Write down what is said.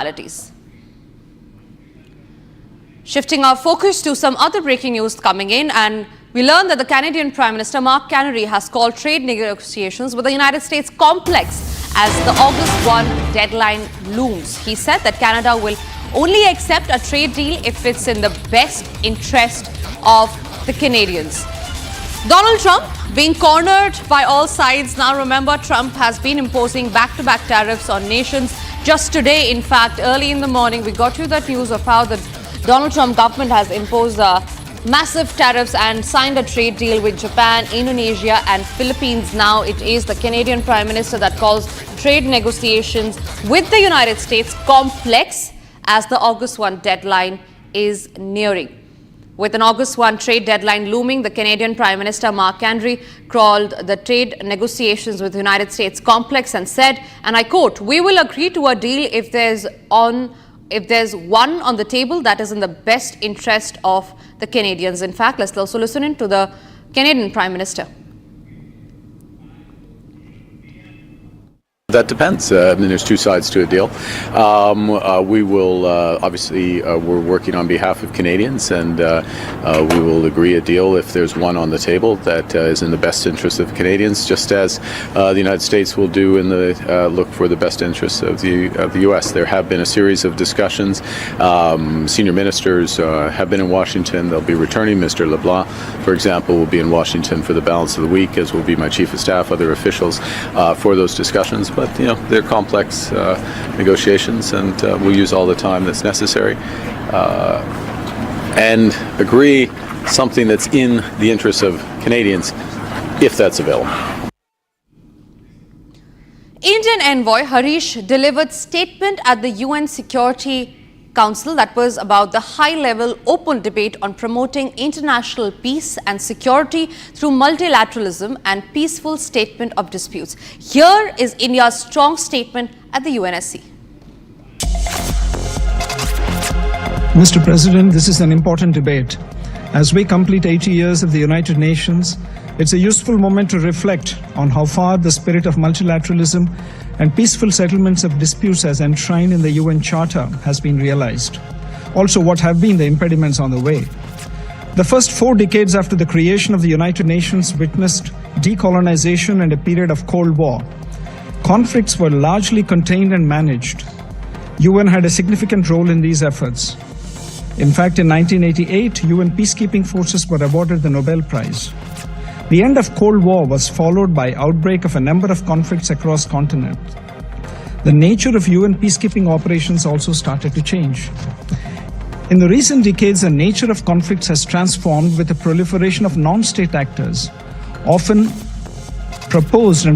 formalities. Shifting our focus to some other breaking news coming in, and we learned that the Canadian Prime Minister Mark Carney has called trade negotiations with the United States complex as the August 1 deadline looms. He said that Canada will only accept a trade deal if it's in the best interest of the Canadians. Donald Trump being cornered by all sides. Now remember, Trump has been imposing back-to-back tariffs on nations. Just today, in fact, early in the morning, we got you that news of how the Donald Trump government has imposed massive tariffs and signed a trade deal with Japan, Indonesia and Philippines. Now it is the Canadian Prime Minister that calls trade negotiations with the United States complex as the August 1 deadline is nearing. With an August 1 trade deadline looming, the Canadian Prime Minister Mark Carney called the trade negotiations with the United States complex and said, and I quote, "We will agree to a deal if there's one on the table that is in the best interest of the Canadians." In fact, let's also listen in to the Canadian Prime Minister. That depends. There's two sides to a deal. We will obviously we're working on behalf of Canadians, and we will agree a deal if there's one on the table that is in the best interest of Canadians, just as the United States will do in the look for the best interests of the U.S. There have been a series of discussions. Senior ministers have been in Washington. They'll be returning. Mr. LeBlanc, for example, will be in Washington for the balance of the week, as will be my chief of staff, other officials for those discussions. But, you know, they're complex negotiations, and we'll use all the time that's necessary and agree something that's in the interests of Canadians, if that's available. Indian envoy Harish delivered statement at the UN Security Council that was about the high-level open debate on promoting international peace and security through multilateralism and peaceful settlement of disputes. Here is India's strong statement at the UNSC. Mr. President, this is an important debate. As we complete 80 years of the United Nations, it's a useful moment to reflect on how far the spirit of multilateralism and peaceful settlements of disputes as enshrined in the UN Charter has been realized. Also, what have been the impediments on the way? The first 4 decades after the creation of the United Nations witnessed decolonization and a period of Cold War. Conflicts were largely contained and managed. UN had a significant role in these efforts. In fact, in 1988, UN peacekeeping forces were awarded the Nobel Prize. The end of Cold War was followed by outbreak of a number of conflicts across continents. The nature of UN peacekeeping operations also started to change. In the recent decades, the nature of conflicts has transformed with the proliferation of non-state actors, often proposed and